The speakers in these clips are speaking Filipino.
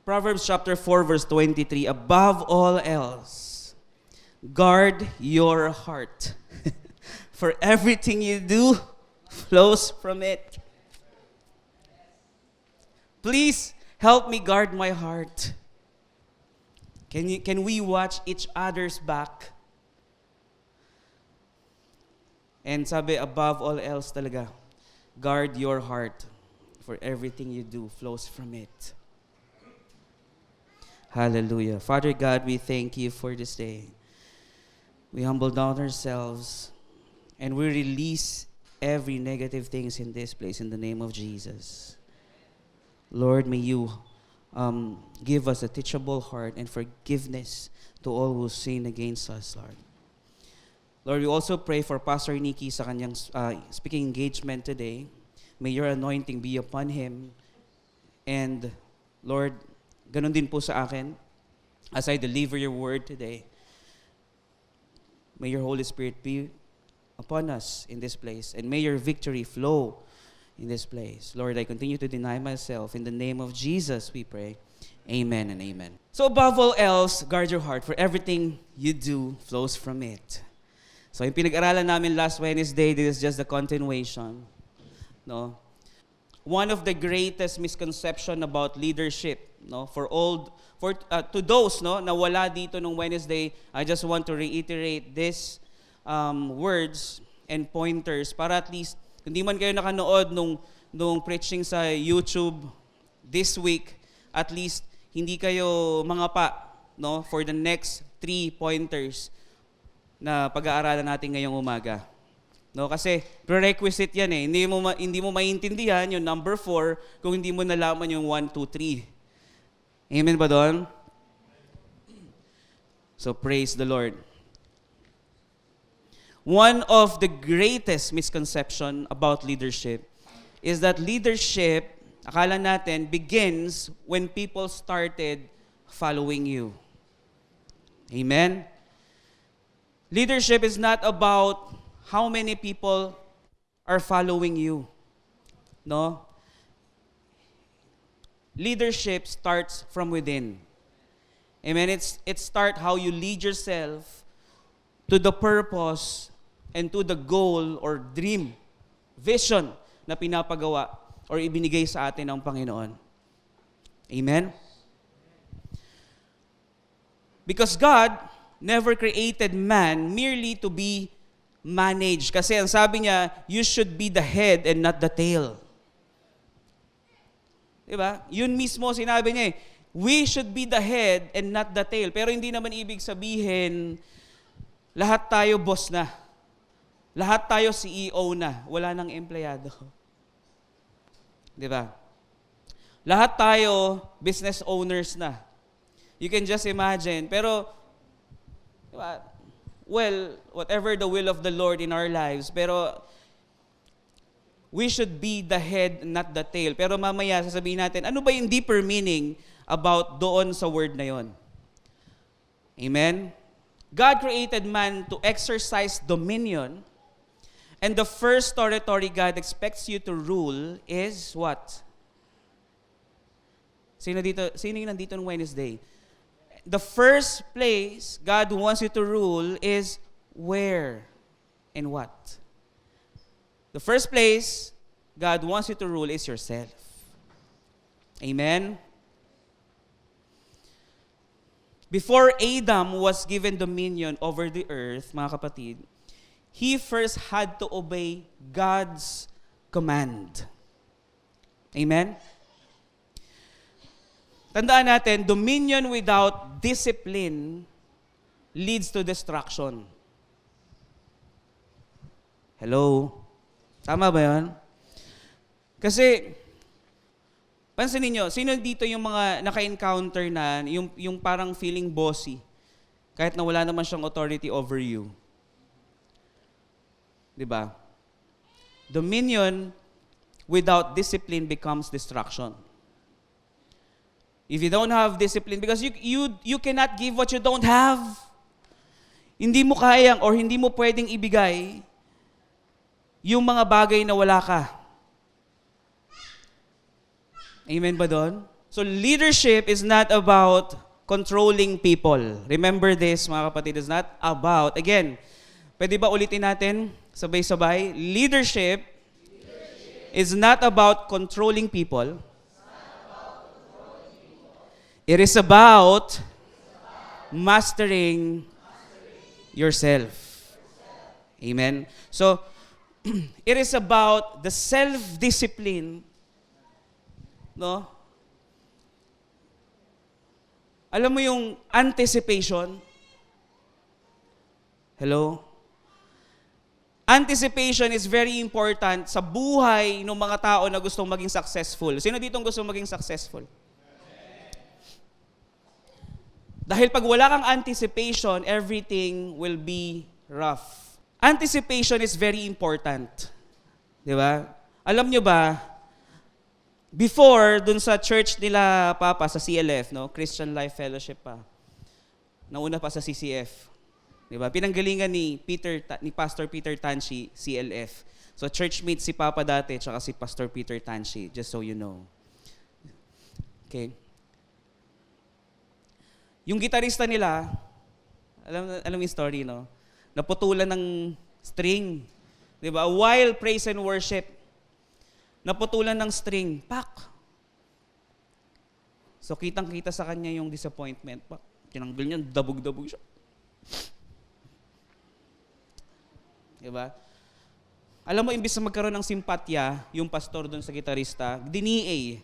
Proverbs chapter 4 verse 23, above all else, guard your heart. For everything you do flows from it. Please help me guard my heart. Can we watch each other's back? And sabi, above all else talaga, guard your heart. For everything you do flows from it. Hallelujah. Father God, we thank you for this day. We humble down ourselves and we release every negative things in this place in the name of Jesus. Lord, may you give us a teachable heart and forgiveness to all who sin against us, Lord. Lord, we also pray for Pastor Nicky sa kanyang speaking engagement today. May your anointing be upon him. And Lord, ganun din po sa akin as I deliver your word today. May your Holy Spirit be upon us in this place. And may your victory flow in this place. Lord, I continue to deny myself. In the name of Jesus, we pray. Amen and amen. So above all else, guard your heart, for everything you do flows from it. So yung pinag-aralan namin last Wednesday, this is just the continuation. No? One of the greatest misconception about leadership, no, to those, no, na wala dito nung Wednesday, I just want to reiterate this words and pointers para at least hindi man kayo nakanood nung preaching sa YouTube this week, at least hindi kayo mangapa, no, for the next 3 pointers na pag-aaralan natin ngayong umaga. No, kasi prerequisite 'yan eh. Hindi mo maintindihan yung number 4 kung hindi mo nalaman yung 1, 2, 3. Amen ba doon? So praise the Lord. One of the greatest misconception about leadership is that leadership, akala natin, begins when people started following you. Amen? Leadership is not about how many people are following you. No? Leadership starts from within. Amen? It starts how you lead yourself to the purpose and to the goal or dream, vision na pinapagawa or ibinigay sa atin ng Panginoon. Amen? Because God never created man merely to be managed. Kasi ang sabi niya, you should be the head and not the tail. Diba? Yun mismo sinabi niya eh. We should be the head and not the tail. Pero hindi naman ibig sabihin, lahat tayo boss na. Lahat tayo CEO na. Wala nang empleyado. Diba? Lahat tayo business owners na. You can just imagine. Pero, diba? Well, whatever the will of the Lord in our lives, pero we should be the head, not the tail. Pero mamaya sasabihin natin, ano ba yung deeper meaning about doon sa word na yon? Amen? God created man to exercise dominion, and the first territory God expects you to rule is what? Sino yung nandito ng Wednesday? The first place God wants you to rule is where and what? The first place God wants you to rule is yourself. Amen? Before Adam was given dominion over the earth, mga kapatid, he first had to obey God's command. Amen? Tandaan natin, dominion without discipline leads to destruction. Hello? Tama ba yun? Kasi, pansinin nyo, sino dito yung mga naka-encounter na, yung parang feeling bossy, kahit na wala naman siyang authority over you? Diba? Dominion without discipline becomes destruction. If you don't have discipline, because you cannot give what you don't have. Hindi mo kayang or hindi mo pwedeng ibigay yung mga bagay na wala ka. Amen ba doon? So leadership is not about controlling people. Remember this, mga kapatid, it's not about, again, pwede ba ulitin natin sabay-sabay? Leadership is not about controlling people. It is about mastering yourself. Amen? So, it is about the self-discipline, no? Alam mo yung anticipation? Hello? Anticipation is very important sa buhay ng mga tao na gustong maging successful. Sino ditong gustong maging successful? Dahil pag wala kang anticipation, everything will be rough. Anticipation is very important. Di ba? Alam nyo ba, before, dun sa church nila Papa, sa CLF, no? Christian Life Fellowship pa. Nauna pa sa CCF. Di ba? Pinanggalingan ni Pastor Peter Tanshi, CLF. So churchmate si Papa dati, tsaka si Pastor Peter Tanshi, just so you know. Okay. Yung gitarista nila, alam yung story, no? Naputulan ng string. Di ba? While praise and worship, naputulan ng string. Pak! So kitang-kita sa kanya yung disappointment. Pak! Tinanggal niya, dabog-dabog siya. Di ba? Alam mo, imbis na magkaroon ng simpatya, yung pastor doon sa gitarista, DA.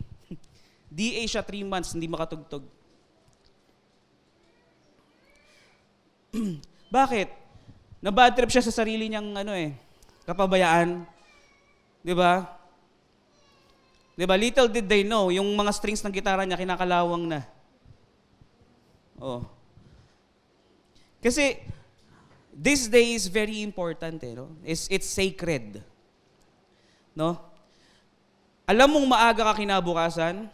DA siya 3 months, hindi makatugtog. Bakit? Na-bad trip siya sa sarili niyang kapabayaan. 'Di ba? 'Di ba? Little did they know, yung mga strings ng gitara niya kinakalawang na. Oh. Kasi this day is very important, no? It's sacred. No? Alam mong maaga ka kinabukasan,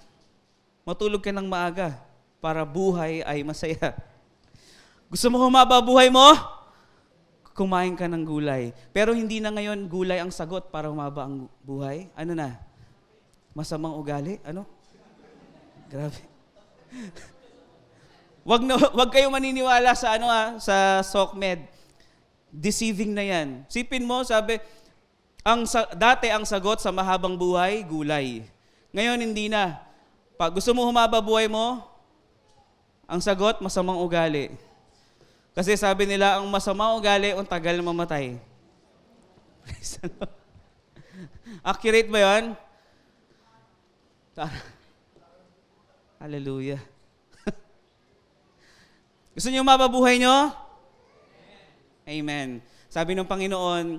matulog ka ng maaga para buhay ay masaya. Gusto mo humaba buhay mo? Kumain ka ng gulay. Pero hindi na ngayon gulay ang sagot para humaba ang buhay. Ano na? Masamang ugali? Ano? Grabe. Wag kayo maniniwala sa sa SOCMED. Deceiving na 'yan. Sipin mo, sabi, dati ang sagot sa mahabang buhay, gulay. Ngayon hindi na. Pag gusto mo humaba buhay mo, ang sagot masamang ugali. Kasi sabi nila, ang masama ugali, ang tagal mamatay. Accurate ba yun? Hallelujah. Gusto niyo mababuhay nyo? Amen. Sabi ng Panginoon,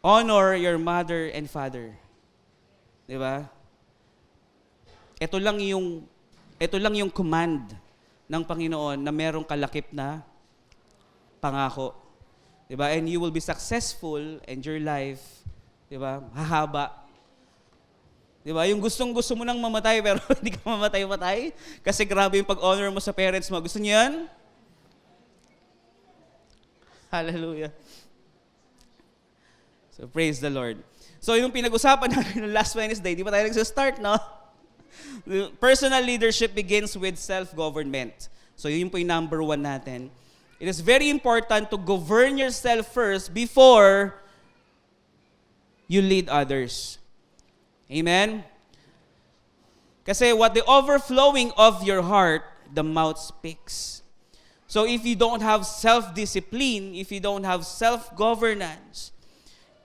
honor your mother and father. Di ba? Ito lang yung command ng Panginoon na merong kalakip na pangako. Diba? And you will be successful and your life, diba, hahaba. Diba? Yung gustong-gusto mo nang mamatay pero hindi ka mamatay-matay kasi grabe yung pag-honor mo sa parents mo. Gusto niyo yan? Hallelujah. So praise the Lord. So yung pinag-usapan natin last Wednesday, di ba tayo nagsa-start, no? Personal leadership begins with self-government. So yun po yung number 1 natin. It is very important to govern yourself first before you lead others. Amen? Kasi what the overflowing of your heart, the mouth speaks. So if you don't have self-discipline, if you don't have self-governance,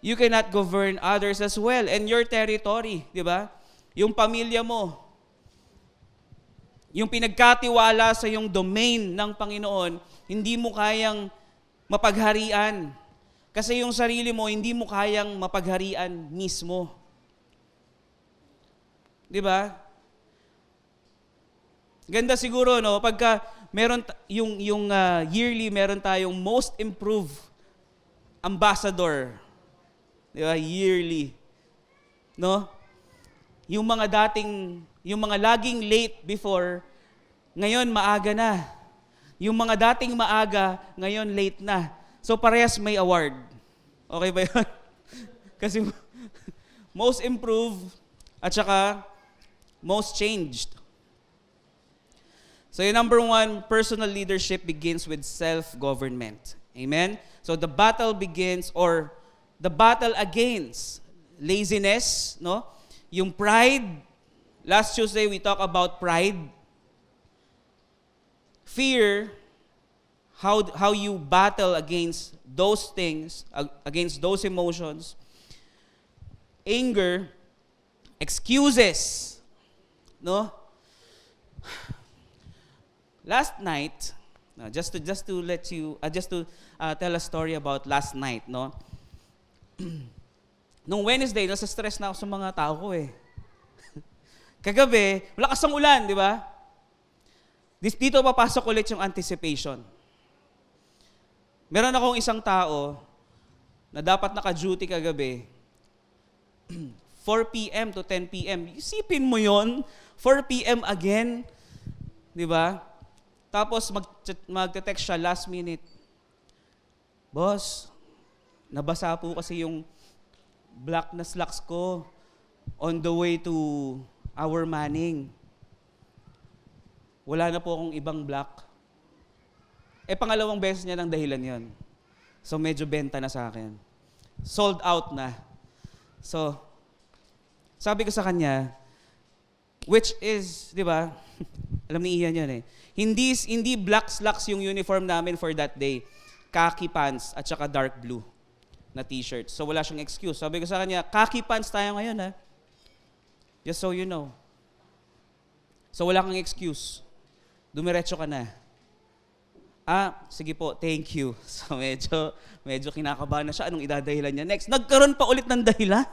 you cannot govern others as well. And your territory, di ba? Yung pamilya mo, yung pinagkatiwala sa yung domain ng Panginoon, hindi mo kayang mapagharian. Kasi yung sarili mo, hindi mo kayang mapagharian mismo. Di ba? Ganda siguro, no? Pagka meron yung yearly, meron tayong most improved ambassador. Di ba? Yearly. No? Yung mga laging late before, ngayon maaga na. Yung mga dating maaga, ngayon late na. So parehas may award. Okay ba yun? Kasi most improved at saka most changed. So yung number one, personal leadership begins with self-government. Amen? So the battle begins, or the battle against laziness, no? Yung pride. Last Tuesday, we talked about pride. Fear, how you battle against those things, against those emotions. Anger, excuses, no? Last night, just to let you tell a story about last night, no? Nung Wednesday, nasa stress na ako sa mga tao ko eh. Kagabi, malakas ang ulan, di ba? Dito papasok ulit yung anticipation. Meron akong isang tao na dapat naka-duty kagabi, 4 p.m. to 10 p.m. Isipin mo yon, 4 p.m. again, di ba? Tapos magte-text siya last minute. Boss, nabasa po kasi yung black na slacks ko on the way to our Manning. Wala na po akong ibang black. Pangalawang beses niya ng dahilan yon. So medyo benta na sa akin. Sold out na. So, sabi ko sa kanya, which is, di ba, alam ni Ian yun eh. Hindi black slacks yung uniform namin for that day. Khaki pants at saka dark blue na t-shirt. So wala siyang excuse. Sabi ko sa kanya, khaki pants tayo ngayon ha. Just so you know. So wala kang excuse. Dumiretso ka na. Sige po, thank you. So medyo kinakabahan na siya. Anong idadahilan niya next? Nagkaroon pa ulit ng dahilan.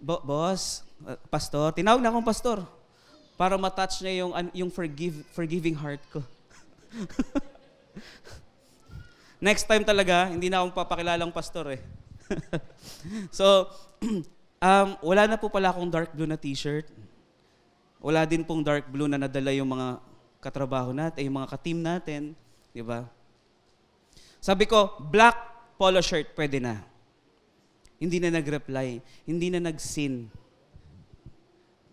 Boss, pastor, tinawag na akong pastor. Para matouch niya yung forgiving heart ko. Next time talaga, hindi na akong papakilalang pastor eh. So, wala na po pala akong dark blue na t-shirt. Wala din pong dark blue na nadala yung mga katrabaho natin, yung mga ka-team natin. Di ba? Sabi ko, black polo shirt, pwede na. Hindi na nag-reply. Hindi na nag-sin.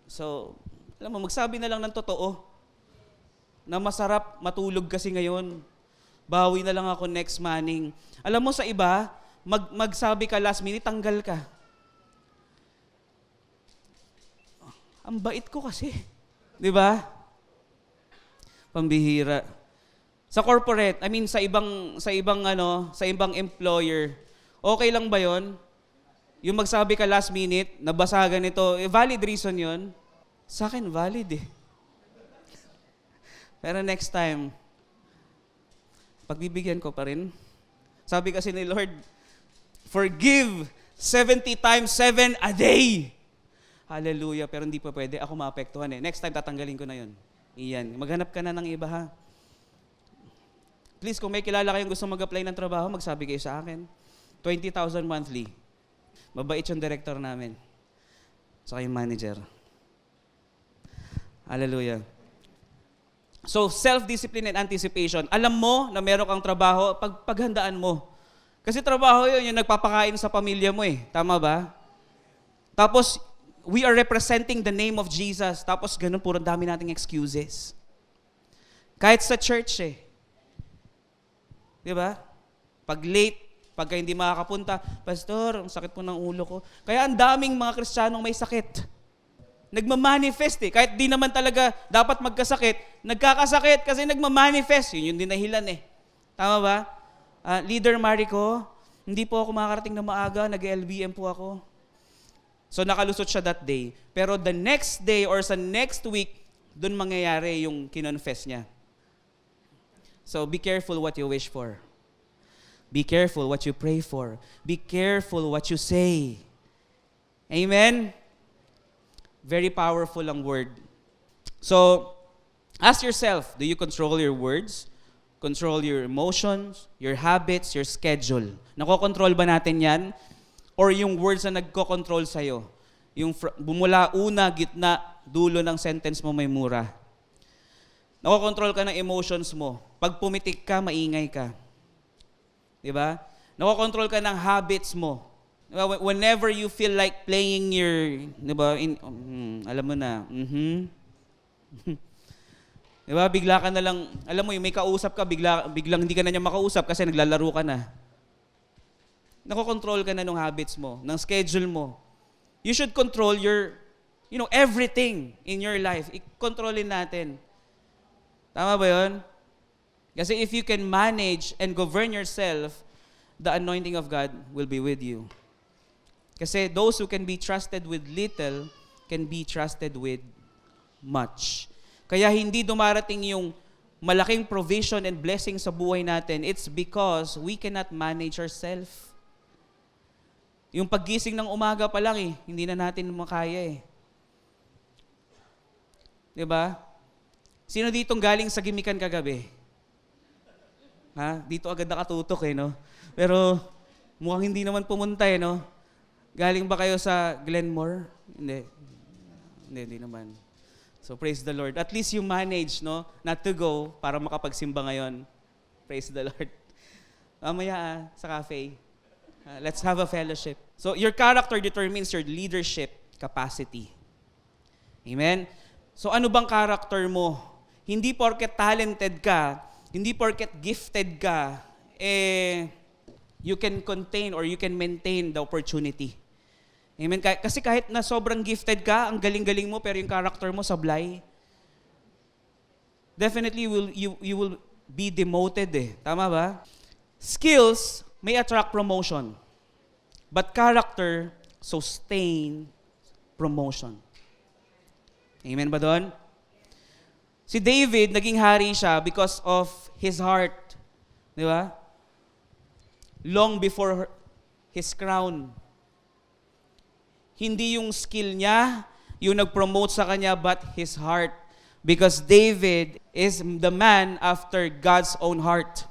So, alam mo, magsabi na lang ng totoo na masarap matulog kasi ngayon. Bawi na lang ako next Manning. Alam mo sa iba, magsabi ka last minute, tanggal ka. Ang bait ko kasi. Di ba? Pambihira. Sa corporate, sa ibang employer, okay lang ba 'yon? Yung magsabi ka last minute, nabasagan ito, valid reason 'yon. Sa akin, valid eh. Pero next time, pagbibigyan ko pa rin. Sabi kasi ni Lord, forgive 70 times 7 a day. Hallelujah. Pero hindi pa pwede. Ako maapektuhan eh. Next time, tatanggalin ko na yun. Iyan. Maghanap ka na ng iba ha. Please, kung may kilala kayong gusto mag-apply ng trabaho, magsabi kayo sa akin. 20,000 monthly. Mabait yung director namin. Saka yung manager. Hallelujah. So, self-discipline and anticipation. Alam mo na meron kang trabaho, paghandaan mo. Kasi trabaho yun, yung nagpapakain sa pamilya mo eh. Tama ba? Tapos, we are representing the name of Jesus. Tapos, ganun puro dami nating excuses. Kahit sa church eh. Di ba? Pag late, pagka hindi makakapunta, Pastor, ang sakit po ng ulo ko. Kaya ang daming mga Kristiyanong may sakit. Nagmamanifest eh. Kahit di naman talaga dapat magkasakit, nagkakasakit kasi nagmamanifest. Yun yung dinahilan eh. Tama ba? Leader Marico, hindi po ako makakarating na maaga, nag-LBM po ako. So nakalusot siya that day. Pero the next day or sa next week, dun mangyayari yung kinonfess niya. So be careful what you wish for. Be careful what you pray for. Be careful what you say. Amen? Very powerful ang word. So, ask yourself, do you control your words? Control your emotions, your habits, your schedule? Nakokontrol ba natin yan? Or yung words na nagkokontrol sa'yo? Yung bumula una, gitna, dulo ng sentence mo may mura. Nakokontrol ka ng emotions mo. Pag pumitik ka, maingay ka. Diba? Nakokontrol ka ng habits mo. Whenever you feel like playing your, diba, alam mo na, Di ba? Bigla ka na lang, alam mo yung may kausap ka, biglang hindi ka na niya makausap kasi naglalaro ka na. Nakokontrol ka na ng habits mo, ng schedule mo. You should control your, everything in your life. I-controlin natin. Tama ba yun? Kasi if you can manage and govern yourself, the anointing of God will be with you. Kasi those who can be trusted with little can be trusted with much. Kaya hindi dumarating yung malaking provision and blessing sa buhay natin. It's because we cannot manage ourselves. Yung paggising ng umaga pa lang hindi na natin makaya Diba? Sino ditong galing sa Gimikan kagabi? Ha? Dito agad nakatutok no? Pero mukhang hindi naman pumunta no? Galing ba kayo sa Glenmore? Hindi naman. So praise the Lord. At least you manage, no? Not to go para makapagsimba ngayon. Praise the Lord. Mamaya sa cafe. Let's have a fellowship. So your character determines your leadership capacity. Amen? So ano bang character mo? Hindi porket talented ka, hindi porket gifted ka, you can contain or you can maintain the opportunity. Amen? Kasi kahit na sobrang gifted ka, ang galing-galing mo, pero yung character mo sablay, definitely you will be demoted Tama ba? Skills may attract promotion, but character sustain promotion. Amen ba doon? Si David, naging hari siya because of his heart. Di ba? Long before his crown. Hindi yung skill niya, yung nag-promote sa kanya, but his heart. Because David is the man after God's own heart.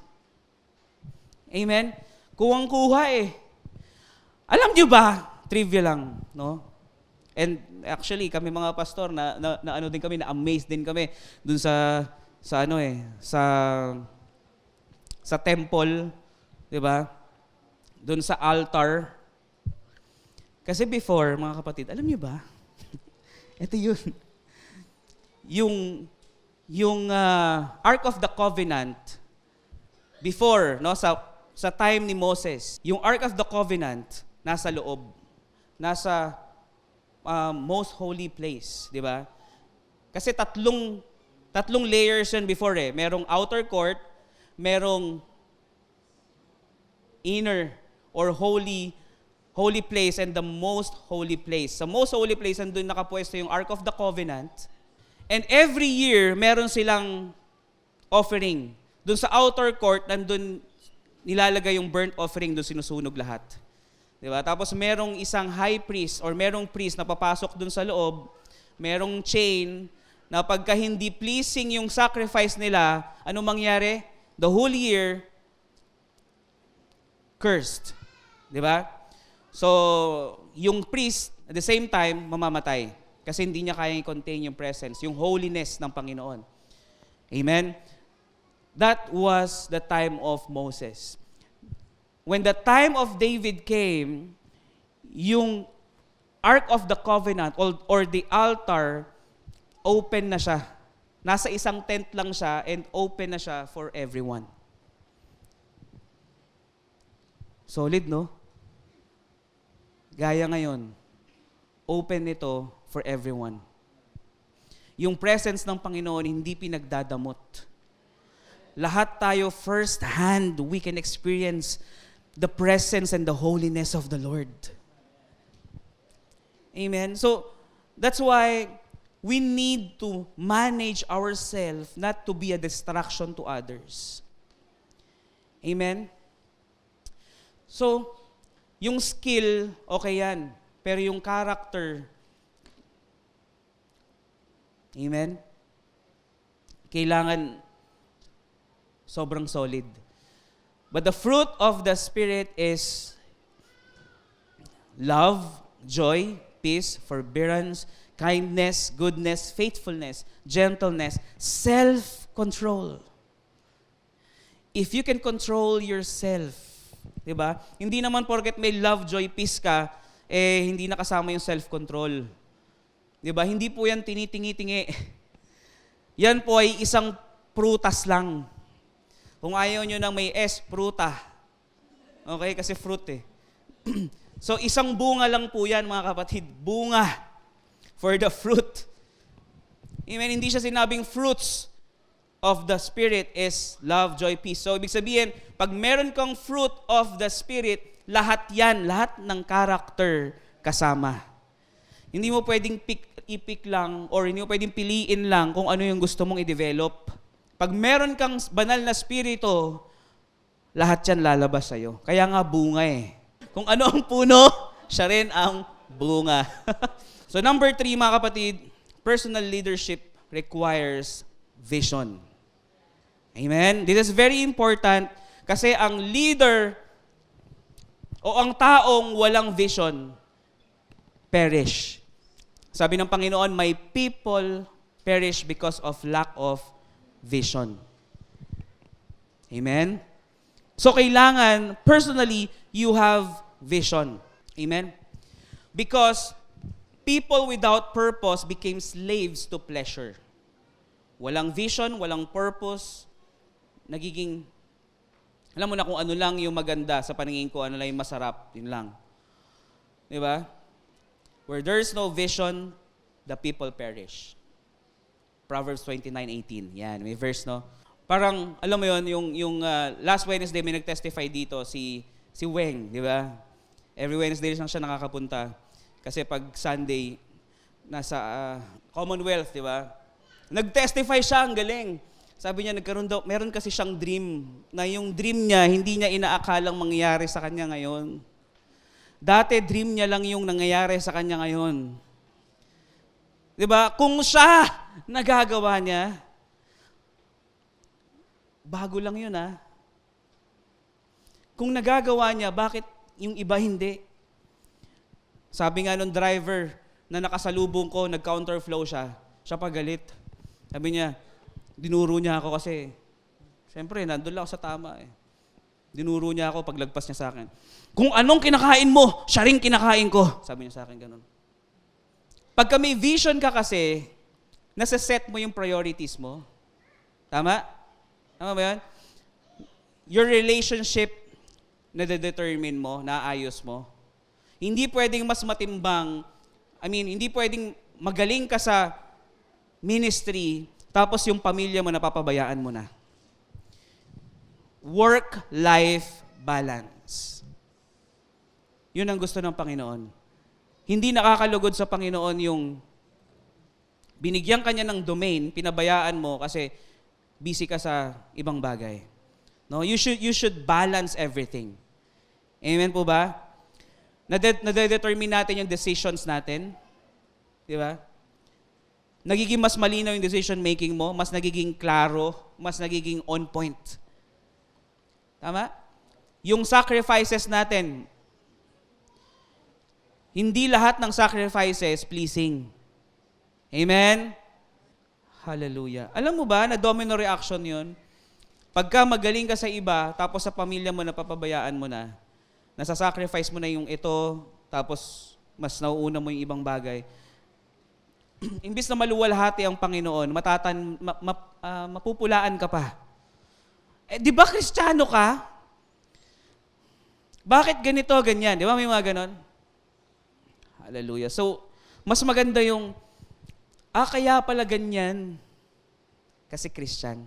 Amen? Kuwang-kuha Alam niyo ba, trivia lang, no? And actually, kami mga pastor, na ano din kami, na-amazed din kami dun sa temple, di ba? Dun sa altar. Kasi before, mga kapatid, alam niyo ba? Ito yun. Yung Ark of the Covenant, before, no, sa time ni Moses, yung Ark of the Covenant, nasa loob. Nasa most holy place, di ba? Kasi tatlong layers yun before Merong outer court, merong inner or holy place and the most holy place. Sa most holy place, andun nakapwesto yung Ark of the Covenant. And every year, meron silang offering. Dun sa outer court, nandun nilalagay yung burnt offering, dun sinusunog lahat. Diba? Tapos merong isang high priest or merong priest na papasok dun sa loob, merong chain na pagka hindi pleasing yung sacrifice nila, anong mangyari? The whole year, cursed. Diba? So, yung priest, at the same time, mamamatay. Kasi hindi niya kayang i-contain yung presence, yung holiness ng Panginoon. Amen? That was the time of Moses. When the time of David came, yung Ark of the Covenant or the altar, open na siya. Nasa isang tent lang siya and open na siya for everyone. Solid, no? Gaya ngayon, open ito for everyone. Yung presence ng Panginoon hindi pinagdadamot. Lahat tayo first hand, we can experience the presence and the holiness of the Lord. Amen? So, that's why we need to manage ourselves not to be a distraction to others. Amen? So, yung skill, okay yan. Pero yung character, amen? Kailangan sobrang solid. But the fruit of the Spirit is love, joy, peace, forbearance, kindness, goodness, faithfulness, gentleness, self-control. If you can control yourself, di ba? Hindi naman porket may love, joy, peace ka, hindi nakasama yung self-control. Di ba? Hindi po yan tinitingi-tingi. Yan po ay isang prutas lang. Kung ayaw nyo ng may S, pruta. Okay? Kasi fruit eh. So, isang bunga lang po yan, mga kapatid. Bunga for the fruit. Amen? Hindi siya sinabing fruits of the Spirit is love, joy, peace. So, ibig sabihin, pag meron kang fruit of the Spirit, lahat yan, lahat ng character kasama. Hindi mo pwedeng ipik lang or hindi mo pwedeng piliin lang kung ano yung gusto mong i-develop. Pag meron kang banal na spirito, lahat yan lalabas sa'yo. Kaya nga bunga eh. Kung ano ang puno, siya rin ang bunga. So number 3, mga kapatid, personal leadership requires vision. Amen? This is very important kasi ang leader o ang taong walang vision, perish. Sabi ng Panginoon, my people perish because of lack of vision. Amen? So kailangan, personally, you have vision. Amen? Because people without purpose became slaves to pleasure. Walang vision, walang purpose, nagiging, alam mo na kung ano lang yung maganda sa paningin ko, ano lang yung masarap, yun lang. Di ba? Where there's no vision, the people perish. Proverbs 29:18. Yan, may verse, no? Parang, alam mo yun, yung last Wednesday may nag-testify dito, si Weng, di ba? Every Wednesday siya nakakapunta. Kasi pag Sunday, nasa Commonwealth, di ba? Nag-testify siya, ang galing. Sabi niya, meron kasi siyang dream, na yung dream niya, hindi niya inaakalang mangyayari sa kanya ngayon. Dati, dream niya lang yung nangyayari sa kanya ngayon. Di ba? Kung siya nagagawa niya, bago lang yun Kung nagagawa niya, bakit yung iba hindi? Sabi nga nung driver na nakasalubong ko, nag-counterflow siya. Siya pa galit. Sabi niya, dinuro niya ako kasi, siyempre, nandun lang ako sa tama eh. Dinuro niya ako paglagpas niya sa akin. Kung anong kinakain mo, siya rin kinakain ko. Sabi niya sa akin ganun. Pagka may vision ka kasi, nasa-set mo yung priorities mo. Tama? Tama ba yan? Your relationship, nade-determine mo, naayos mo. Hindi pwedeng mas matimbang, hindi pwedeng magaling ka sa ministry, tapos yung pamilya mo napapabayaan mo na. Work-life balance. Yun ang gusto ng Panginoon. Hindi nakakalugod sa Panginoon yung binigyan ka niya ng domain, pinabayaan mo kasi busy ka sa ibang bagay. No, you should balance everything. Amen po ba? Nade-determine natin yung decisions natin. Di ba? Nagiging mas malinaw yung decision making mo, mas nagiging klaro, mas nagiging on point. Tama? Yung sacrifices natin, hindi lahat ng sacrifices pleasing. Amen? Hallelujah. Alam mo ba na domino reaction yun? Pagka magaling ka sa iba, tapos sa pamilya mo napapabayaan mo na, nasa-sacrifice mo na yung ito, tapos mas nauuna mo yung ibang bagay. Imbis na maluwalhati ang Panginoon, mapupulaan ka pa. Di ba Kristiyano ka? Bakit ganito, ganyan? Di ba may mga ganon? Hallelujah. So, mas maganda yung, kaya pala ganyan. Kasi Christian.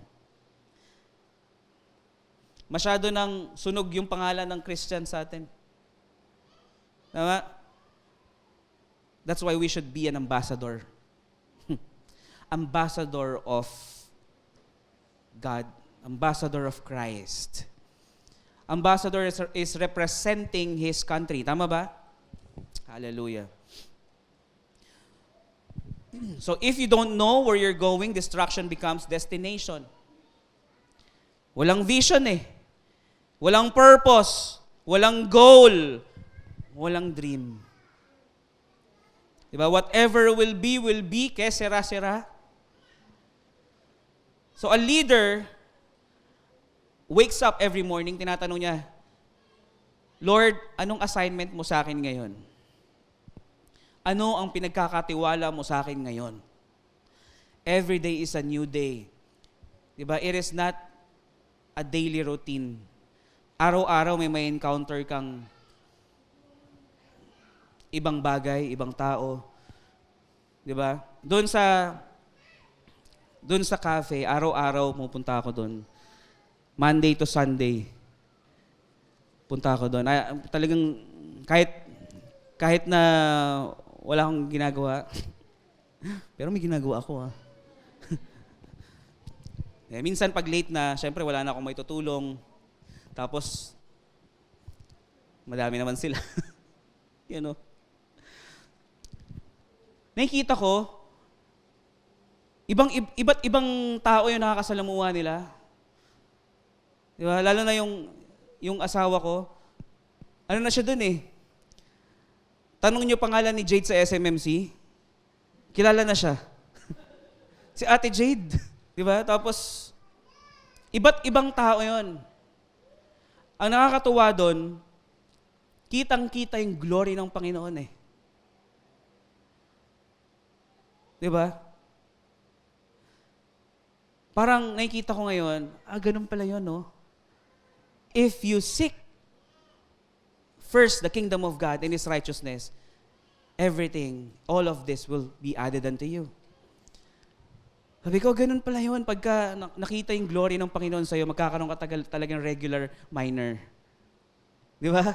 Masyado nang sunog yung pangalan ng Christian sa atin. Tama? That's why we should be an ambassador. Ambassador of God. Ambassador of Christ. Ambassador is representing His country. Tama ba? Hallelujah. So if you don't know where you're going, distraction becomes destination. Walang vision eh. Walang purpose. Walang goal. Walang dream. Diba? Whatever will be, kaya sera-sera. So a leader wakes up every morning, tinatanong niya, Lord, anong assignment mo sa akin ngayon? Ano ang pinagkakatiwala mo sa akin ngayon? Every day is a new day. Diba? It is not a daily routine. Araw-araw may encounter kang ibang bagay, ibang tao. Diba? Doon sa cafe, araw-araw pupunta ako doon. Monday to Sunday. Punta ako doon. Talagang kahit na wala akong ginagawa, pero may ginagawa ako. Minsan pag late na, syempre wala na akong may tutulong. Tapos, madami naman sila. You know. Nakikita ko, iba't ibang tao yung nakakasalamuha nila. Di ba? Lalo na yung asawa ko, ano na siya dun eh. Tanong niyo pangalan ni Jade sa SMMC, kilala na siya. Si Ate Jade. Di ba? Tapos, iba't ibang tao yon. Ang nakakatuwa doon, kitang-kita yung glory ng Panginoon eh. Di ba? Parang nakikita ko ngayon, ganun pala yun, no? If you seek first the kingdom of God and His righteousness, everything, all of this will be added unto you. Sabi ko, ganun pala yun. Pagka nakita yung glory ng Panginoon sa'yo, magkakaroon ka talagang regular minor. Di ba?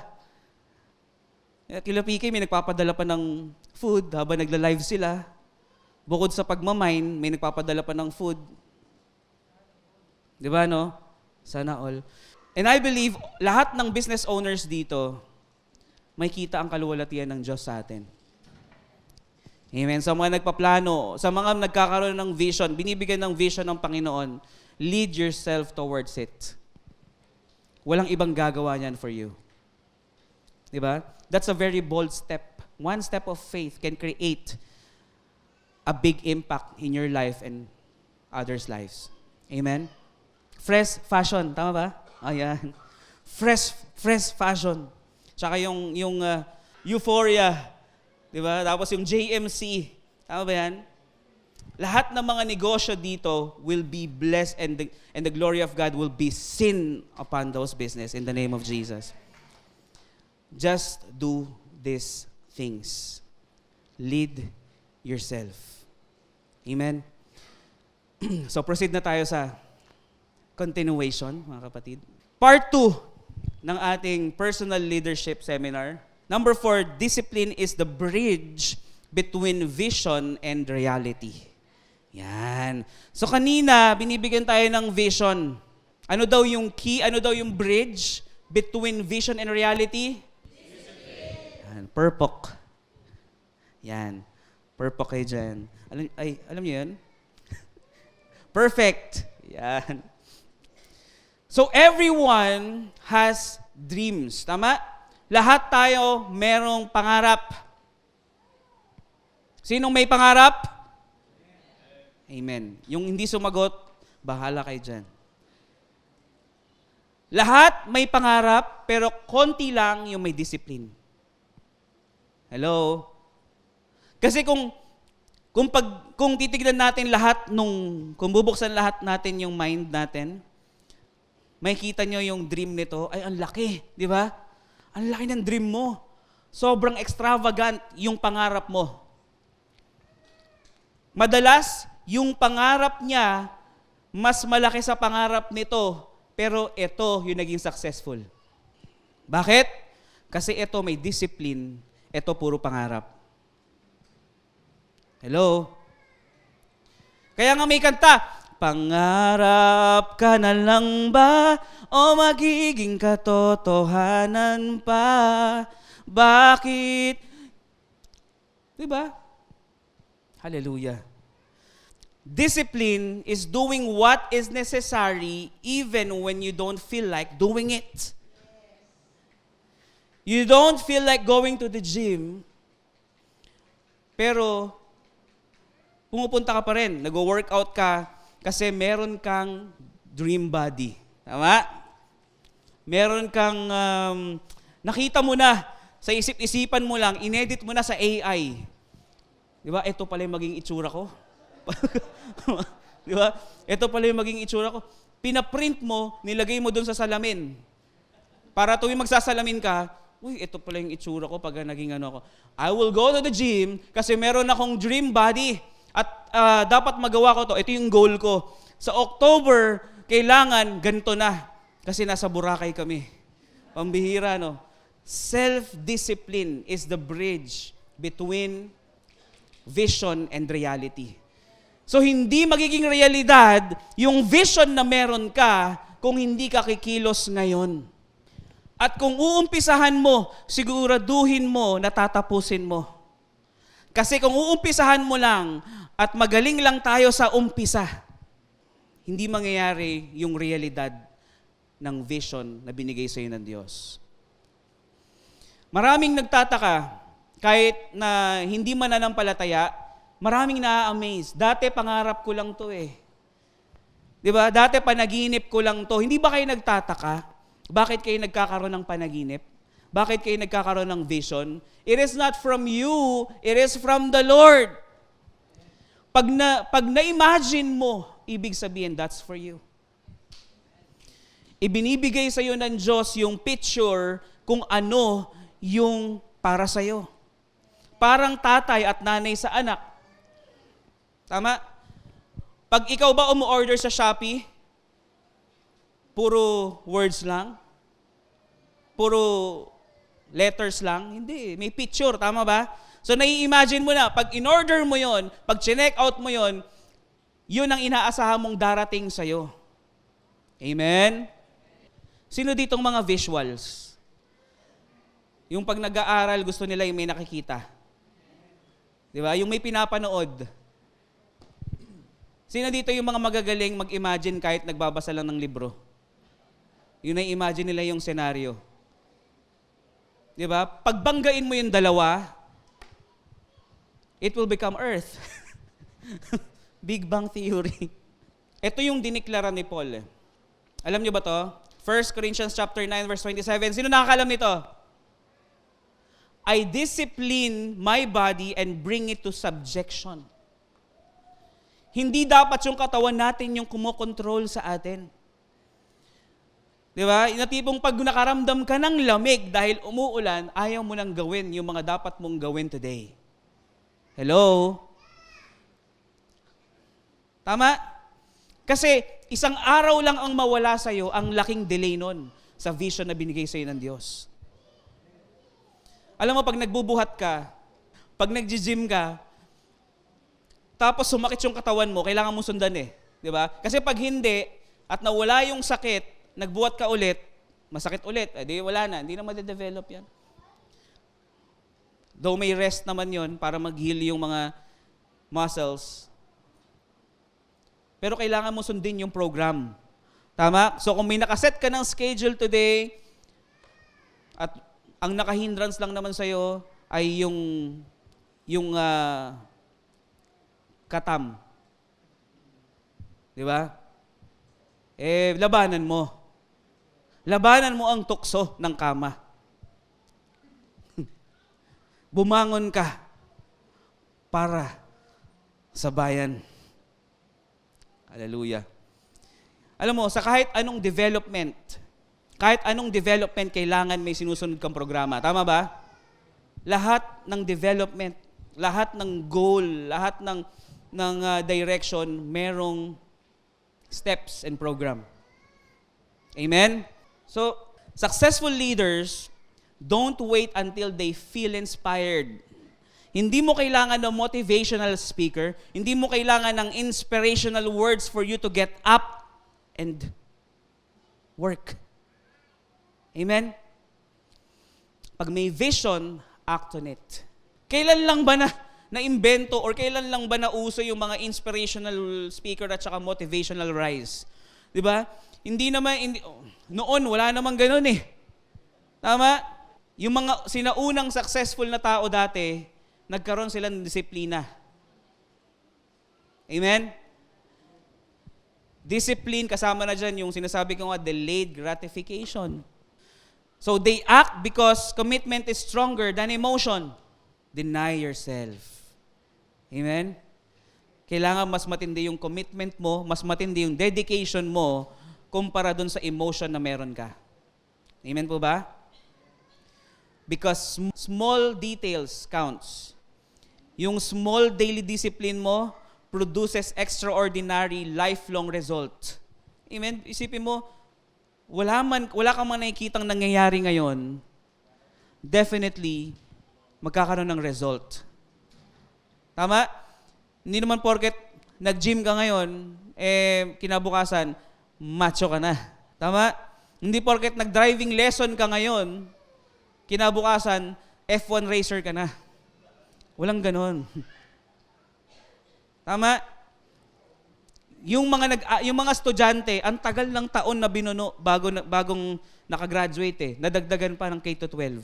Kila PK, may nagpapadala pa ng food habang nagla-live sila. Bukod sa pagmamine, may nagpapadala pa ng food. Di ba, no? Sana all. And I believe, lahat ng business owners dito, may kita ang kaluwalhatian ng Diyos sa atin. Amen. Sa mga nagpaplano, sa mga nagkakaroon ng vision, binibigyan ng vision ng Panginoon, lead yourself towards it. Walang ibang gagawa niyan for you. Diba? That's a very bold step. One step of faith can create a big impact in your life and others' lives. Amen? Fresh fashion. Tama ba? Ayan. Fresh fashion. Tsaka yung Euphoria. Diba? Tapos yung JMC. Tama ba yan? Lahat ng mga negosyo dito will be blessed and the glory of God will be seen upon those business in the name of Jesus. Just do these things. Lead yourself. Amen? So proceed na tayo sa continuation, mga kapatid. Part 2 ng ating personal leadership seminar. Number 4, discipline is the bridge between vision and reality. Yan. So kanina, binibigyan tayo ng vision. Ano daw yung key? Ano daw yung bridge between vision and reality? Yan. Purpok. Yan. Purpok kayo dyan. Alam niyo yun? Perfect. Yan. So everyone has dreams. Tama? Lahat tayo merong pangarap. Sinong may pangarap? Amen. Yung hindi sumagot, bahala kayo dyan. Lahat may pangarap, pero konti lang yung may discipline. Hello? Kasi kung titignan natin lahat kung bubuksan lahat natin yung mind natin, makikita nyo yung dream nito, ay ang laki, di ba? Ang laki ng dream mo. Sobrang extravagant yung pangarap mo. Madalas, yung pangarap niya, mas malaki sa pangarap nito, pero ito yung naging successful. Bakit? Kasi ito may discipline, ito puro pangarap. Hello? Kaya nga may kanta, pangarap ka na lang ba o magiging katotohanan pa? Bakit? Diba? Hallelujah. Discipline is doing what is necessary even when you don't feel like doing it. You don't feel like going to the gym, pero pumupunta ka pa rin, nag-workout ka, kasi meron kang dream body. Tama? Meron kang, nakita mo na, sa isip-isipan mo lang, inedit mo na sa AI. Di ba? Ito pala yung maging itsura ko. Di ba? Ito pala yung maging itsura ko. Pinaprint mo, nilagay mo dun sa salamin. Para tuwing magsasalamin ka, uy, ito pala yung itsura ko pag naging ano ako. I will go to the gym kasi meron akong dream body. At dapat magawa ko to. Ito yung goal ko. Sa October, kailangan ganito na. Kasi nasa Boracay kami. Pambihira, no? Self-discipline is the bridge between vision and reality. So, hindi magiging realidad yung vision na meron ka kung hindi ka kikilos ngayon. At kung uumpisahan mo, siguraduhin mo na tatapusin mo. Kasi kung uumpisahan mo lang at magaling lang tayo sa umpisa, hindi mangyayari yung realidad ng vision na binigay sa iyo ng Diyos. Maraming nagtataka, kahit na hindi mananampalataya, maraming na-amaze. Dati pangarap ko lang to eh. Di ba? Dati panaginip ko lang to. Hindi ba kayo nagtataka? Bakit kayo nagkakaroon ng panaginip? Bakit kayo nagkakaroon ng vision? It is not from you, it is from the Lord. Pag na-imagine mo, ibig sabihin, that's for you. Ibinibigay sa iyo ng Diyos yung picture kung ano yung para sa iyo. Parang tatay at nanay sa anak. Tama? Pag ikaw ba umu-order sa Shopee, puro words lang? Puro letters lang? Hindi. May picture. Tama ba? So, nai-imagine mo na, pag in-order mo yon, pag chinek out mo yon, yun ang inaasahan mong darating sa'yo. Amen? Sino ditong mga visuals? Yung pag nag-aaral, gusto nila yung may nakikita. Di ba? Yung may pinapanood. Sino dito yung mga magagaling mag-imagine kahit nagbabasa lang ng libro? Yun ay imagine nila yung senaryo. Di ba? Pagbanggain mo yung dalawa, it will become Earth. Big Bang Theory. Ito yung diniklara ni Paul. Alam niyo ba to? 1 Corinthians chapter 9 verse 27. Sino nakakalam nito? I discipline my body and bring it to subjection. Hindi dapat yung katawan natin yung kumokontrol sa atin. Di ba? Natipong pag nakaramdam ka ng lamig dahil umuulan, ayaw mo nang gawin yung mga dapat mong gawin today. Hello? Tama? Kasi isang araw lang ang mawala sa'yo, ang laking delay nun sa vision na binigay sa'yo ng Diyos. Alam mo, pag nagbubuhat ka, pag nag-gym ka, tapos sumakit yung katawan mo, kailangan mo sundan eh. Di ba? Kasi pag hindi, at nawala yung sakit, nagbuhat ka ulit, masakit ulit, di wala na, hindi na ma-develop yan. Though may rest naman yon para mag-heal yung mga muscles. Pero kailangan mo sundin yung program. Tama? So kung may nakaset ka ng schedule today, at ang naka-hindrance lang naman sa'yo ay yung katam. Di ba? Labanan mo. Labanan mo ang tukso ng kama. Bumangon ka para sa bayan. Hallelujah. Alam mo, sa kahit anong development, kailangan may sinusunod kang programa. Tama ba? Lahat ng development, lahat ng goal, lahat ng direction, merong steps and program. Amen? So, successful leaders don't wait until they feel inspired. Hindi mo kailangan ng motivational speaker. Hindi mo kailangan ng inspirational words for you to get up and work. Amen? Pag may vision, act on it. Kailan lang ba na-invento or kailan lang ba nauso yung mga inspirational speaker at saka motivational rise? Di ba? Noon, wala namang ganun eh. Tama? Yung mga sinaunang successful na tao dati, nagkaroon sila ng disiplina. Amen? Discipline, kasama na dyan yung sinasabi ko nga, delayed gratification. So they act because commitment is stronger than emotion. Deny yourself. Amen? Kailangan mas matindi yung commitment mo, mas matindi yung dedication mo kumpara dun sa emotion na meron ka. Amen po ba? Because small details counts. Yung small daily discipline mo produces extraordinary lifelong result. Amen? Isipin mo, wala kang man nakikitang nangyayari ngayon, definitely, magkakaroon ng result. Tama? Hindi naman porket nag-gym ka ngayon, kinabukasan, macho ka na. Tama? Hindi porket nag-driving lesson ka ngayon, kinabukasan, F1 racer ka na. Walang ganon. Tama? Yung mga estudyante, ang tagal ng taon na binuno bagong nakagraduate nadagdagan pa ng K-12.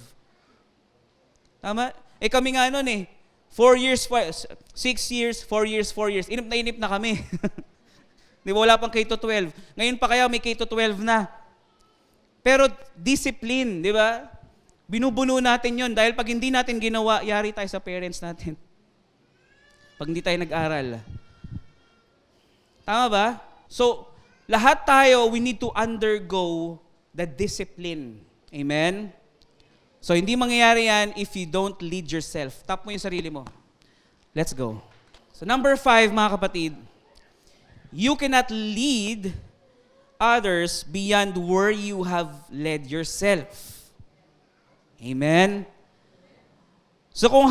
Tama? Kami nga noon 4 years, 6 years, 4 years, 4 years. Inip na kami. Di ba, wala pang K-12. Ngayon pa kaya may K-12 na. Pero discipline, di ba? Binubuno natin yon dahil pag hindi natin ginawa, yari tayo sa parents natin. Pag hindi tayo nag-aral. Tama ba? So, lahat tayo, we need to undergo the discipline. Amen? So, hindi mangyayari yan if you don't lead yourself. Tap mo yung sarili mo. Let's go. So, number 5, mga kapatid, you cannot lead others beyond where you have led yourself. Amen? So, kung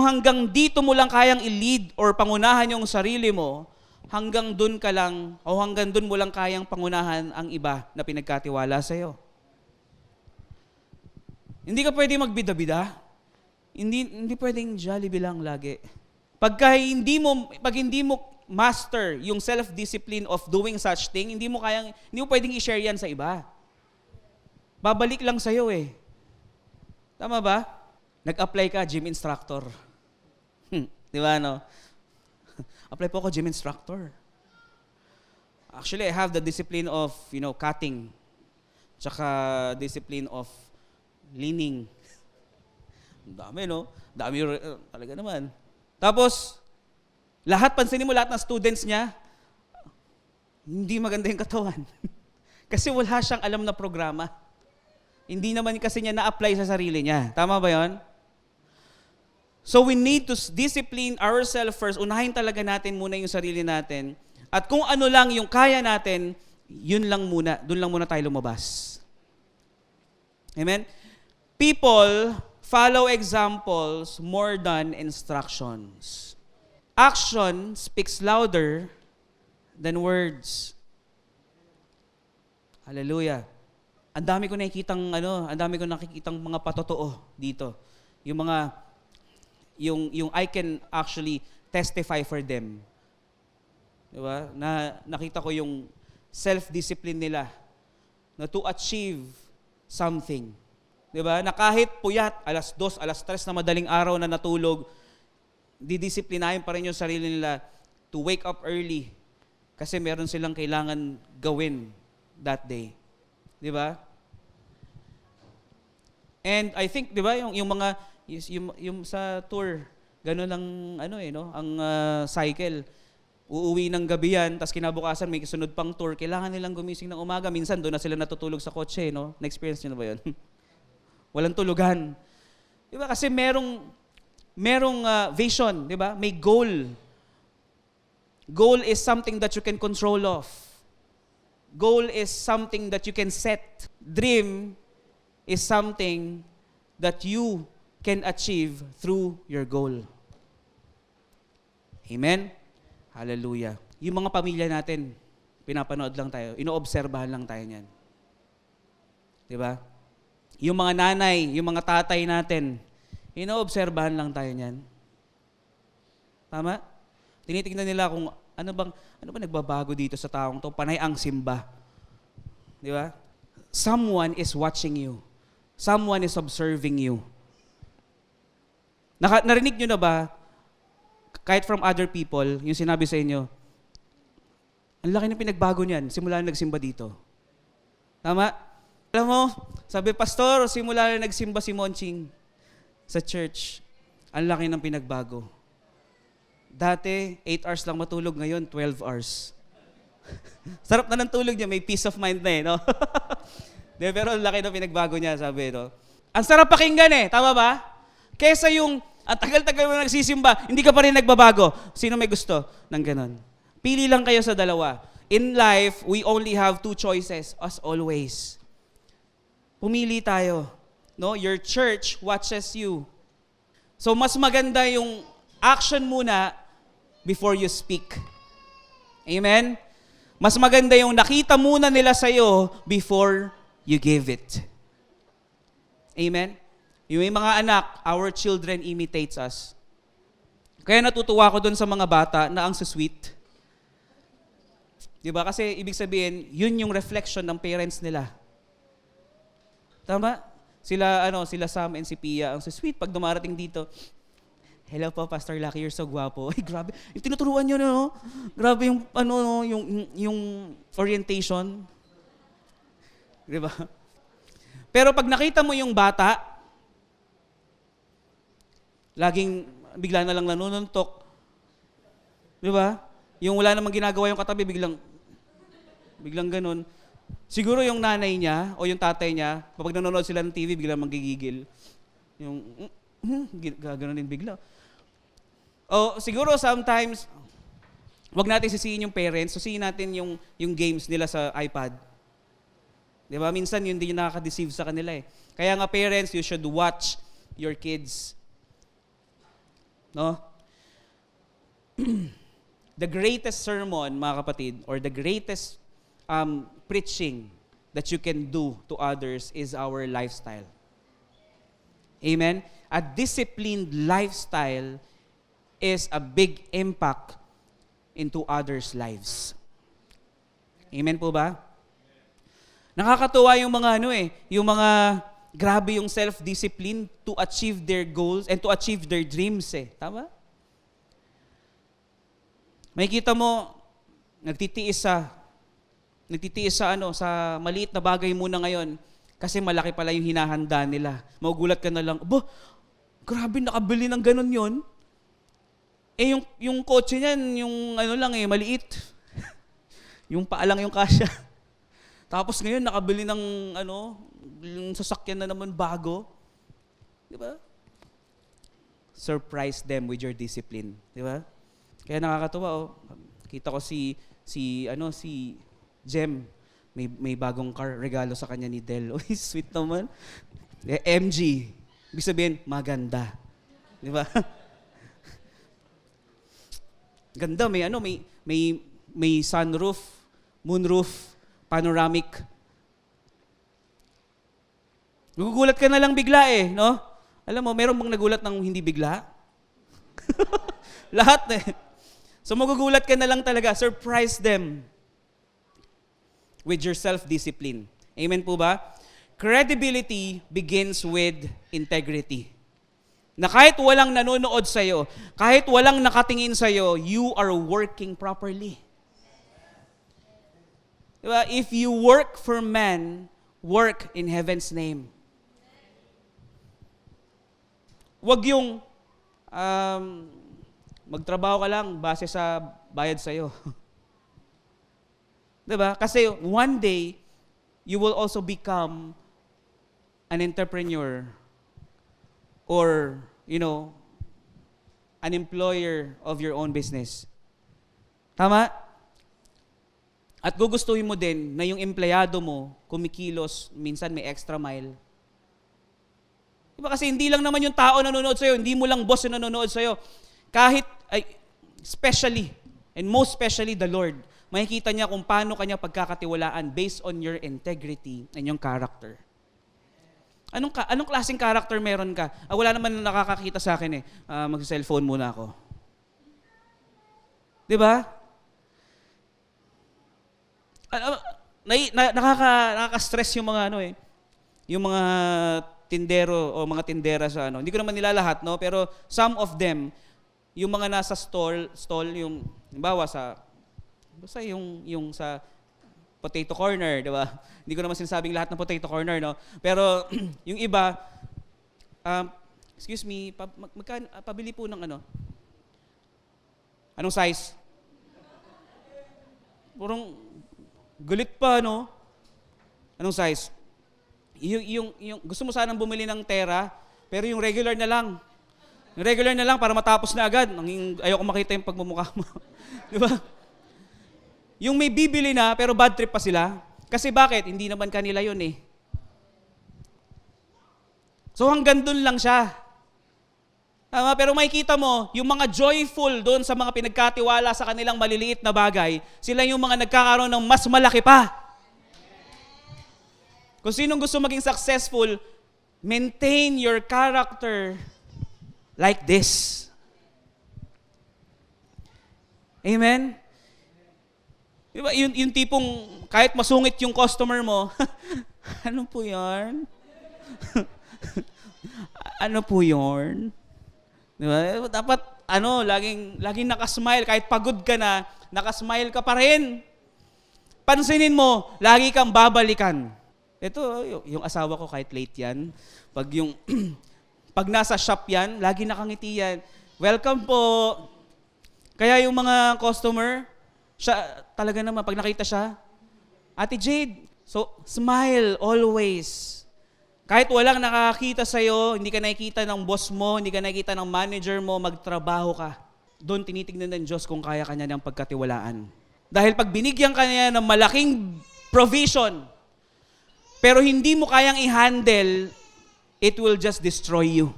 hanggang dito mo lang kayang i-lead or pangunahan yung sarili mo, hanggang dun ka lang, o hanggang dun mo lang kayang pangunahan ang iba na pinagkatiwala sa'yo. Hindi ka pwede magbida-bida. Hindi pwedeng Jollibee lang lagi. Pag hindi mo master yung self-discipline of doing such thing, hindi mo pwedeng i-share yan sa iba. Babalik lang sa'yo Tama ba? Nag-apply ka, gym instructor. Di ba, no? Apply po ako, gym instructor. Actually, I have the discipline of, cutting. Tsaka discipline of leaning. Dami, no? Dami, talaga naman. Tapos, pansinin mo lahat ng students niya, hindi maganda yung katawan. Kasi wala siyang alam na programa. Hindi naman kasi niya na-apply sa sarili niya. Tama ba yon? So we need to discipline ourselves first. Unahin talaga natin muna yung sarili natin. At kung ano lang yung kaya natin, yun lang muna. Doon lang muna tayo lumabas. Amen? People follow examples more than instructions. Action speaks louder than words. Hallelujah. Ang dami ko nakikitang mga patotoo dito. Yung I can actually testify for them. Diba? Nakita ko yung self-discipline nila na to achieve something. Diba? Na kahit puyat, 2:00, 3:00 na madaling araw na natulog, didisiplinahin pa rin yung sarili nila to wake up early kasi meron silang kailangan gawin that day. Di ba? And I think, di ba, yung sa tour, gano'n ang ang cycle. Uuwi ng gabi yan, tapos kinabukasan may sunod pang tour, kailangan nilang gumising ng umaga. Minsan doon na sila natutulog sa kotse, no? Na-experience niyo na ba yun? Walang tulugan. Di ba? Kasi merong vision, di ba? May goal. Goal is something that you can control of. Goal is something that you can set. Dream is something that you can achieve through your goal. Amen? Hallelujah. Yung mga pamilya natin, pinapanood lang tayo, inoobserbahan lang tayo niyan. Diba? Yung mga nanay, yung mga tatay natin, inoobserbahan lang tayo niyan. Tama? Tinitingnan nila kung ano ba nagbabago dito sa taong to? Panay ang simba. Di ba? Someone is watching you. Someone is observing you. Narinig nyo na ba, kahit from other people, yung sinabi sa inyo, ang laki ng pinagbago niyan, simula na nagsimba dito. Tama? Alam mo, sabi, Pastor, simula na nagsimba si Monching sa church, ang laki ng pinagbago. Dati, 8 hours lang matulog, ngayon 12 hours. Sarap na ng tulog niya, may peace of mind na no? Pero laki na pinagbago niya, sabi, no? Ang sarap pakinggan tama ba? Kesa yung, ang tagal-tagal mo nagsisimba, hindi ka pa rin nagbabago. Sino may gusto ng ganon? Pili lang kayo sa dalawa. In life, we only have 2 choices, as always. Pumili tayo. No? Your church watches you. So, mas maganda yung action muna before you speak. Amen? Mas maganda yung nakita muna nila sa'yo before you give it. Amen? Yung mga anak, our children imitates us. Kaya natutuwa ko dun sa mga bata na ang sweet. Diba? Kasi ibig sabihin, yun yung reflection ng parents nila. Tama? Sila Sam and si Pia, ang sweet pag dumarating dito. Hello po, Pastor Lucky, you're so guwapo. Ay, grabe. Yung tinuturuan nyo, no? Grabe yung, yung orientation. Diba? Pero pag nakita mo yung bata, laging bigla na lang nanununtok. Diba? Yung wala namang ginagawa yung katabi, biglang ganun. Siguro yung nanay niya o yung tatay niya, kapag nanonood sila ng TV, biglang magigigil. Yung, gano'n din bigla. O siguro sometimes, wag natin sisihin yung parents, sisihin natin yung games nila sa iPad. Di ba? Minsan yun din yung nakaka-deceive sa kanila Kaya nga parents, you should watch your kids. No? The greatest sermon, mga kapatid, or the greatest preaching that you can do to others is our lifestyle. Amen? A disciplined lifestyle is a big impact into others' lives. Amen po ba? Nakakatuwa yung mga yung mga grabe yung self-discipline to achieve their goals and to achieve their dreams Tama? Makikita mo, nagtitiis sa maliit na bagay muna ngayon kasi malaki pala yung hinahanda nila. Magugulat ka na lang, grabe nakabili ng ganun yon. Yung kotse niyan, yung maliit. Yung paa lang yung kasya. Tapos ngayon nakabili ng yung sasakyan na naman bago. Di ba? Surprise them with your discipline, di ba? Kaya nakakatuwa Kita ko si Jem, may bagong car, regalo sa kanya ni Del. Uy, sweet naman. MG. Ibig sabihin, maganda. Di ba? Ganda, may sunroof, moonroof, panoramic. Nagugulat ka na lang bigla no? Alam mo, meron bang nagulat ng hindi bigla? Lahat So magugulat ka na lang talaga. Surprise them with your self-discipline. Amen po ba? Credibility begins with integrity. Na kahit walang nanonood sa'yo, kahit walang nakatingin sa'yo, you are working properly. Diba? If you work for man, work in heaven's name. Wag yung magtrabaho ka lang base sa bayad sa'yo. Diba? Kasi one day, you will also become an entrepreneur or, an employer of your own business. Tama? At gugustuhin mo din na yung empleyado mo, kumikilos, minsan may extra mile. Diba? Kasi hindi lang naman yung tao nanonood sa'yo, hindi mo lang boss yung nanonood sa'yo. Especially, and most especially the Lord, makikita niya kung paano kanya pagkakatiwalaan based on your integrity and yung character. Anong klaseng character meron ka? Wala naman nakakakita sa akin mag-cellphone muna ako. Di ba? Nakaka-stress yung mga yung mga tindero o mga tindera sa Hindi ko naman nila lahat, pero some of them, yung mga nasa stall yung halimbawa basta yung sa potato corner, di ba? Hindi ko naman sinasabing lahat ng potato corner, Pero yung iba, excuse me, pabili po ng Anong size? Parang galit pa, no? Anong size? Yung gusto mo sanang bumili ng Tera, pero yung regular na lang. Yung regular na lang para matapos na agad. Ayoko makita yung pagmumukha mo. Di ba? Yung may bibili na, pero bad trip pa sila. Kasi bakit? Hindi naman kanila yun eh. So hanggang dun lang siya. Tama? Pero makikita mo, yung mga joyful doon sa mga pinagkatiwala sa kanilang maliliit na bagay, sila yung mga nagkakaroon ng mas malaki pa. Kung sinong gusto maging successful, maintain your character like this. Amen? Diba, yung tipong kahit masungit yung customer mo, ano po yarn? Ano po yarn? Diba? Dapat, laging nakasmile. Kahit pagod ka na, nakasmile ka pa rin. Pansinin mo, lagi kang babalikan. Ito, yung asawa ko kahit late yan. Pag nasa shop yan, lagi nakangiti yan. Welcome po. Kaya yung mga customer, siya, talaga naman, pag nakita siya, Ate Jade, so smile always. Kahit walang nakakita sa'yo, hindi ka nakikita ng boss mo, hindi ka nakikita ng manager mo, magtrabaho ka. Doon tinitignan ng Diyos kung kaya ka niya ng pagkatiwalaan. Dahil pag binigyan ka niya ng malaking provision, pero hindi mo kayang i-handle, it will just destroy you.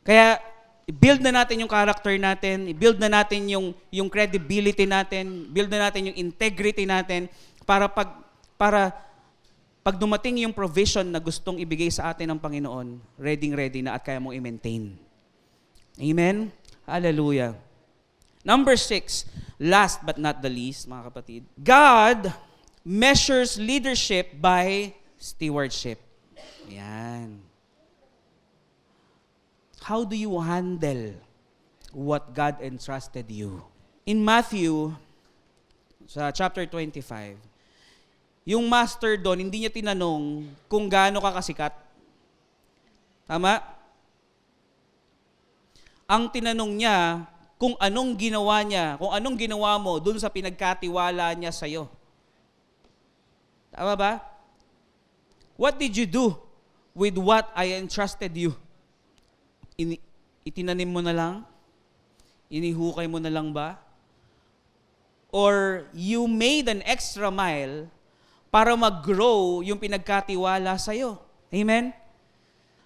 Kaya, i-build na natin yung character natin, i-build na natin yung credibility natin, build na natin yung integrity natin para pag dumating yung provision na gustong ibigay sa atin ng Panginoon, ready na at kaya mong i-maintain. Amen? Hallelujah. Number 6, last but not the least, mga kapatid, God measures leadership by stewardship. Yan. How do you handle what God entrusted you? In Matthew, sa chapter 25, yung master doon, hindi niya tinanong kung gaano ka kasikat. Tama? Ang tinanong niya, kung anong ginawa niya, kung anong ginawa mo doon sa pinagkatiwala niya sa'yo. Tama ba? What did you do with what I entrusted you? Itinanim mo na lang? Inihukay mo na lang ba? Or you made an extra mile para mag-grow yung pinagkatiwala sa'yo? Amen?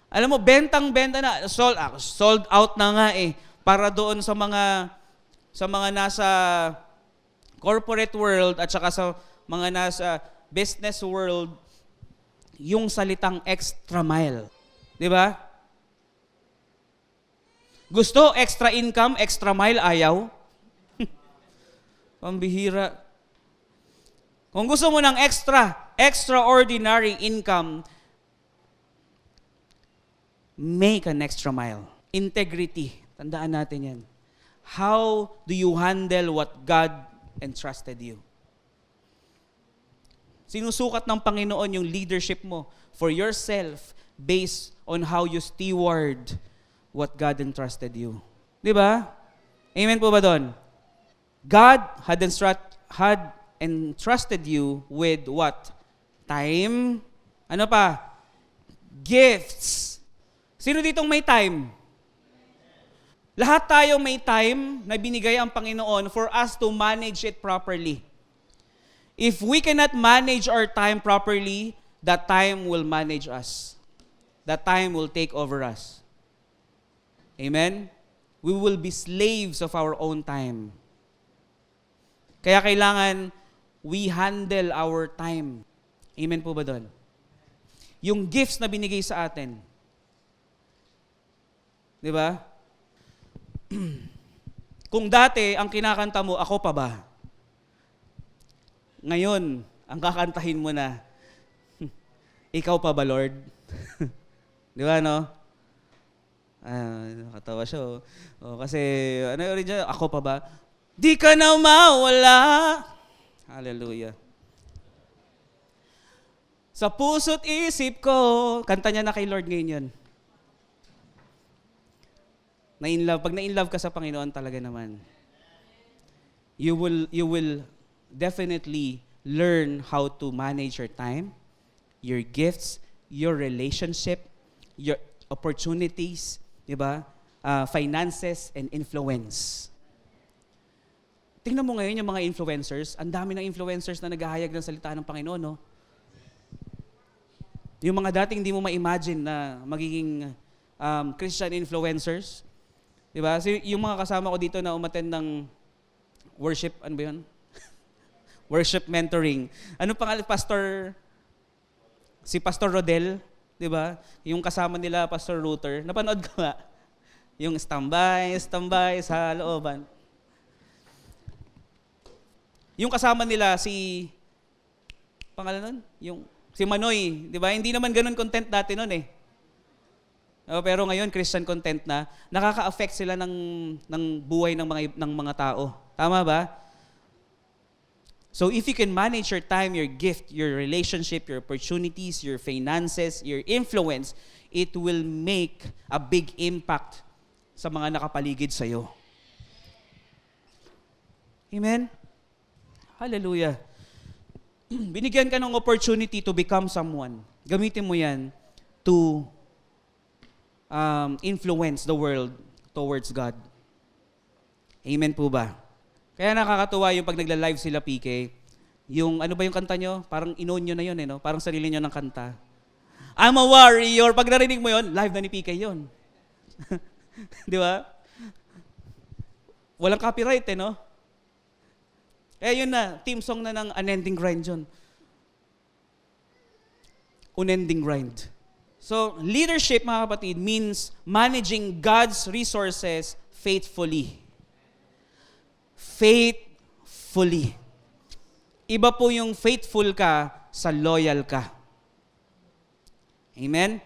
Alam mo, bentang-benta na. Sold out na nga eh. Para doon sa mga nasa corporate world at saka sa mga nasa business world, yung salitang extra mile. Di ba? Gusto, extra income, extra mile, ayaw. Pambihira. Kung gusto mo ng extraordinary income, make an extra mile. Integrity. Tandaan natin yan. How do you handle what God entrusted you? Sinusukat ng Panginoon yung leadership mo for yourself based on how you steward what God entrusted you. Di ba? Amen po ba doon? God had entrusted you with what? Time. Ano pa? Gifts. Sino ditong may time? Lahat tayo may time na binigay ang Panginoon for us to manage it properly. If we cannot manage our time properly, that time will manage us. That time will take over us. Amen? We will be slaves of our own time. Kaya kailangan we handle our time. Amen po ba doon? Yung gifts na binigay sa atin. Di ba? Kung dati, ang kinakanta mo, ako pa ba? Ngayon, ang kakantahin mo na, ikaw pa ba, Lord? Di ba, no? Nakatawa siya. Kasi, ano yun dyan? Ako pa ba? Di ka na mawala. Hallelujah. Sa puso't isip ko. Kanta niya na kay Lord ngayon yun. Na-in-love. Pag na-in-love ka sa Panginoon talaga naman. You will definitely learn how to manage your time, your gifts, your relationship, your opportunities, di ba? Finances and influence. Tingnan mo ngayon yung mga influencers, ang dami ng influencers na naghahayag ng salita ng Panginoon, no? Yung mga dating hindi mo ma-imagine na magiging Christian influencers. Di ba? So, yung mga kasama ko dito na umattend ng worship, ano ba yun? Worship mentoring. Ano pangalan? Si Pastor Rodel, di ba? Yung kasama nila, Pastor Ruther. Napanood ko nga. Yung standby sa looban. Yung kasama nila, pangalan nun? Si Manoy, di ba? Hindi naman ganun content dati nun eh. Pero ngayon, Christian content na, nakaka-affect sila ng buhay ng mga tao. Tama ba? So if you can manage your time, your gift, your relationship, your opportunities, your finances, your influence, it will make a big impact sa mga nakapaligid sa iyo. Amen? Hallelujah. Binigyan ka ng opportunity to become someone. Gamitin mo yan to influence the world towards God. Amen po ba? Kaya nakakatuwa yung pag nagla-live sila, PK, yung ano ba yung kanta nyo? Parang inon nyo na yun, no? Parang sarili nyo ng kanta. I'm a warrior. Pag narinig mo yun, live na ni PK yun. Di ba? Walang copyright, no? Yun na, team song na ng Unending Grind yun. Unending Grind. So, leadership, mga kapatid, means managing God's resources faithfully. Faithfully. Iba po yung faithful ka sa loyal ka. Amen?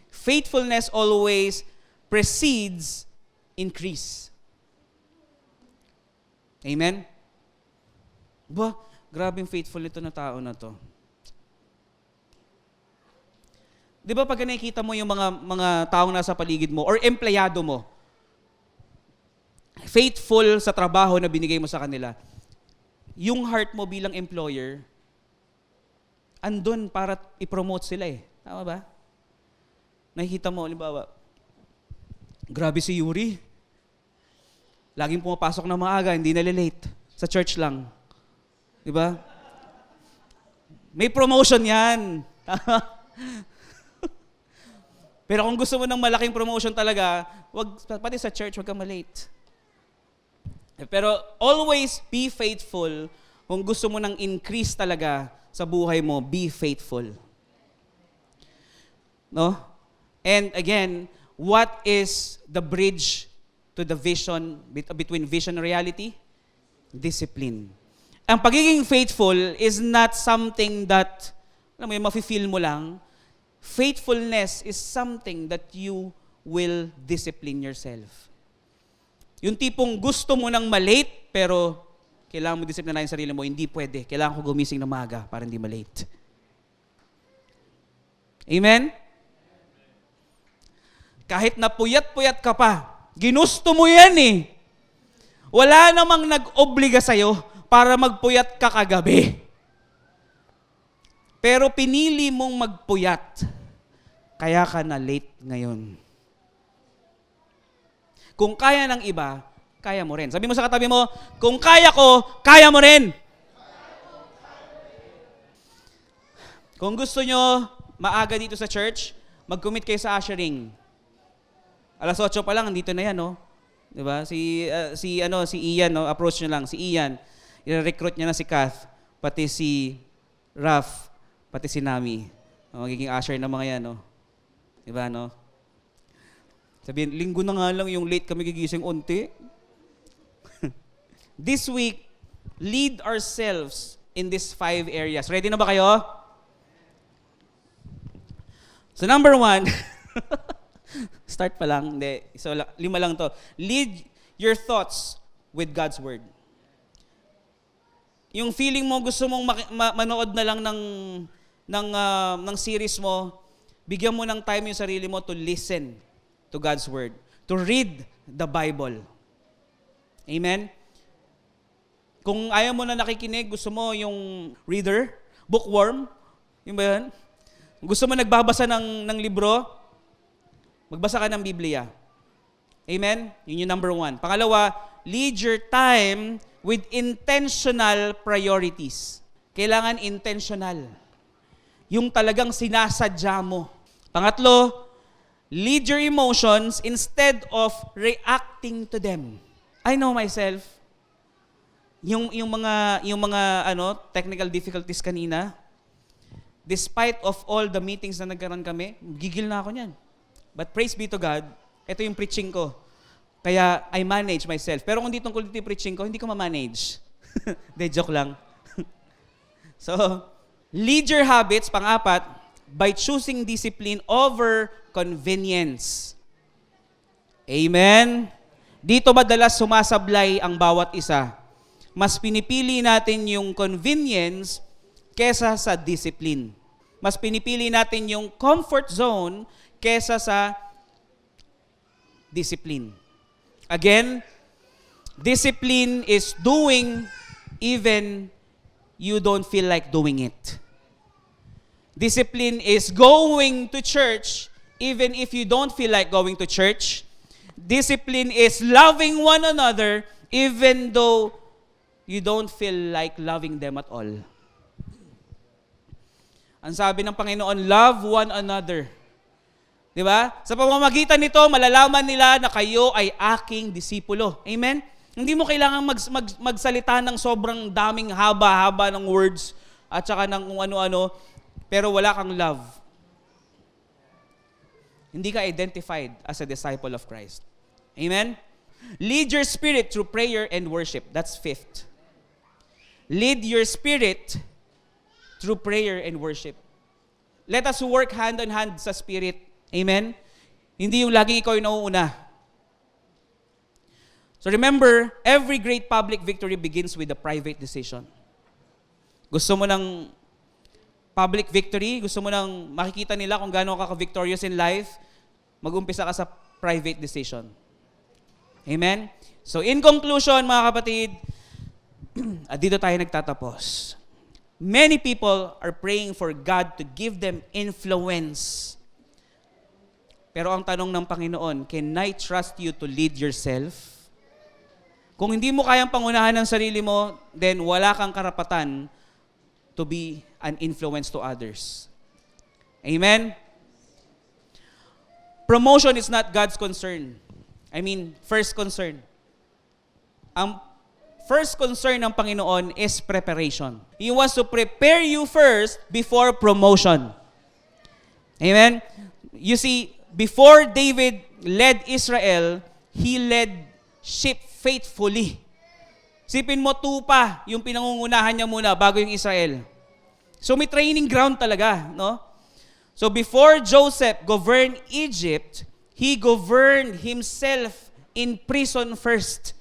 Faithfulness always precedes increase. Amen? Ba, grabe yung faithful ito na tao na to. Di ba pag nakikita mo yung mga taong nasa paligid mo or empleyado mo, faithful sa trabaho na binigay mo sa kanila, yung heart mo bilang employer, andun para i-promote sila eh. Tama ba? Nakikita mo, halimbawa, grabe si Yuri. Laging pumapasok na maaga, hindi nalilate. Sa church lang. Di ba? May promotion yan. Pero kung gusto mo ng malaking promotion talaga, pati sa church, wag kang malate. Pero always be faithful. Kung gusto mo ng increase talaga sa buhay mo, be faithful. No? And again, what is the bridge to the vision, between vision and reality? Discipline. Ang pagiging faithful is not something that, alam mo yung mafe-feel mo lang. Faithfulness is something that you will discipline yourself. Yung tipong gusto mo nang malate, pero kailangan mo disiplinahin yung sarili mo, hindi pwede. Kailangan ko gumising na maaga para hindi malate. Amen? Kahit napuyat-puyat ka pa, ginusto mo yan eh. Wala namang nag-obliga sa'yo para magpuyat ka kagabi. Pero pinili mong magpuyat, kaya ka na late ngayon. Kung kaya ng iba, kaya mo rin. Sabi mo sa katabi mo, kung kaya ko, kaya mo rin. Kung gusto nyo maaga dito sa church, mag-commit kayo sa ushering. 8:00 pa lang, andito na yan, no? Diba? Si Ian, no? Approach nyo lang. Si Ian, i-recruit niya na si Kath, pati si Raf, pati si Nami. Magiging usher na mga yan, no? Diba, no? Sabihin, linggo na nga lang yung late kami gigising unti. This week, lead ourselves in these 5 areas. Ready na ba kayo? So number 1, start pa lang, hindi. So 5 lang to. Lead your thoughts with God's Word. Yung feeling mo, gusto mong manood na lang ng series mo, bigyan mo ng time yung sarili mo to listen to God's Word, to read the Bible. Amen? Kung ayaw mo na nakikinig, gusto mo yung reader, bookworm, yun ba yan? Gusto mo nagbabasa ng libro, magbasa ka ng Biblia. Amen? Yun yung number 1. Pangalawa, lead your time with intentional priorities. Kailangan intentional. Yung talagang sinasadya mo. Pangatlo, lead your emotions instead of reacting to them. I know myself. Yung mga technical difficulties kanina, despite of all the meetings na nagkaroon kami, gigil na ako niyan. But praise be to God, ito yung preaching ko. Kaya I manage myself. Pero kung di tungkol dito yung preaching ko, hindi ko ma-manage. De, joke lang. So, lead your habits, pang-apat, by choosing discipline over convenience. Amen? Dito madalas sumasablay ang bawat isa. Mas pinipili natin yung convenience kesa sa discipline. Mas pinipili natin yung comfort zone kesa sa discipline. Again, discipline is doing even you don't feel like doing it. Discipline is going to church even if you don't feel like going to church. Discipline is loving one another even though you don't feel like loving them at all. Ang sabi ng Panginoon, love one another. Di ba? Sa pamamagitan nito, malalaman nila na kayo ay aking disipulo. Amen? Hindi mo kailangan magsalita ng sobrang daming haba-haba ng words at saka ng kung ano-ano, pero wala kang love. Hindi ka identified as a disciple of Christ. Amen? Lead your spirit through prayer and worship. That's 5th. Lead your spirit through prayer and worship. Let us work hand in hand sa spirit. Amen? Hindi yung laging ikaw yung nauuna. So remember, every great public victory begins with a private decision. Gusto mo ng public victory, gusto mo nang makikita nila kung gaano ka victorious in life, mag-umpisa ka sa private decision. Amen? So in conclusion, mga kapatid, dito tayo nagtatapos. Many people are praying for God to give them influence. Pero ang tanong ng Panginoon, can I trust you to lead yourself? Kung hindi mo kayang pangunahan ng sarili mo, then wala kang karapatan to be an influence to others. Amen? Promotion is not God's concern. First concern. Ang first concern ng Panginoon is preparation. He wants to prepare you first before promotion. Amen? You see, before David led Israel, he led sheep faithfully. Sipin mo, tupa yung pinangungunahan niya muna bago yung Israel. So may training ground talaga, no? So before Joseph governed Egypt, he governed himself in prison first.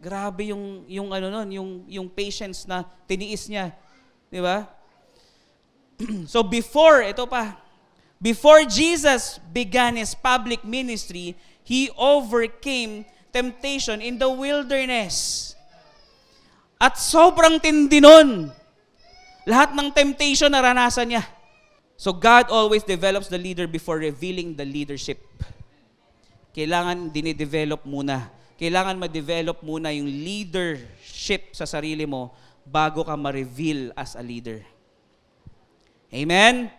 Grabe yung patience na tiniis niya, di ba? So before Jesus began his public ministry, he overcame temptation in the wilderness. At sobrang tindi nun. Lahat ng temptation naranasan niya. So God always develops the leader before revealing the leadership. Kailangan dinidevelop muna. Kailangan ma-develop muna yung leadership sa sarili mo bago ka ma-reveal as a leader. Amen?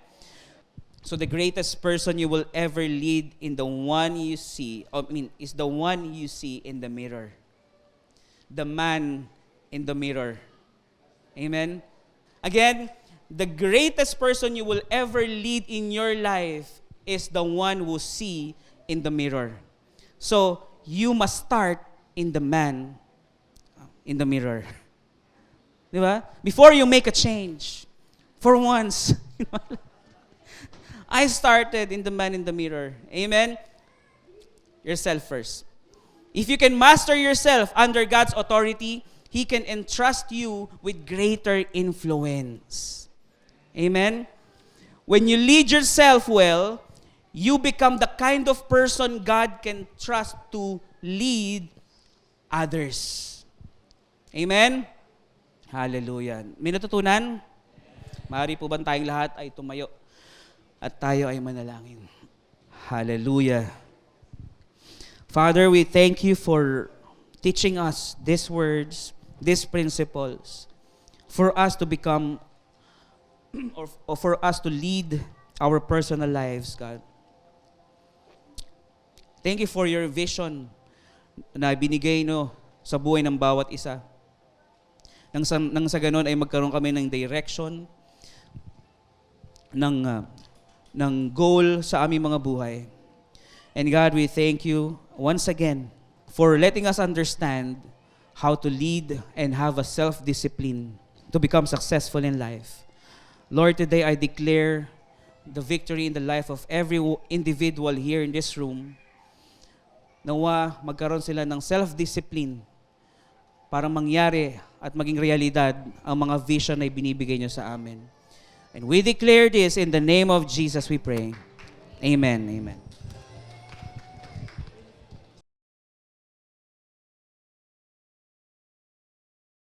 So the greatest person you will ever lead is the one you see in the mirror. The man in the mirror. Amen? Again, the greatest person you will ever lead in your life is the one who see in the mirror. So, you must start in the man in the mirror. Di ba? Before you make a change, for once, I started in the man in the mirror. Amen? Yourself first. If you can master yourself under God's authority, He can entrust you with greater influence. Amen? When you lead yourself well, you become the kind of person God can trust to lead others. Amen? Hallelujah. May natutunan? Maaari po ba tayong lahat ay tumayo at tayo ay manalangin? Hallelujah. Father, we thank you for teaching us these words, these principles, for us to become, or for us to lead our personal lives, God. Thank you for your vision na binigay sa buhay ng bawat isa. Nang sa ganun ay magkaroon kami ng direction, ng goal sa aming mga buhay. And God, we thank you once again for letting us understand how to lead and have a self-discipline to become successful in life. Lord, today I declare the victory in the life of every individual here in this room. Nawa magkaroon sila ng self-discipline para mangyari at maging realidad ang mga vision na ibinibigay nyo sa amin. And we declare this in the name of Jesus we pray. Amen. Amen.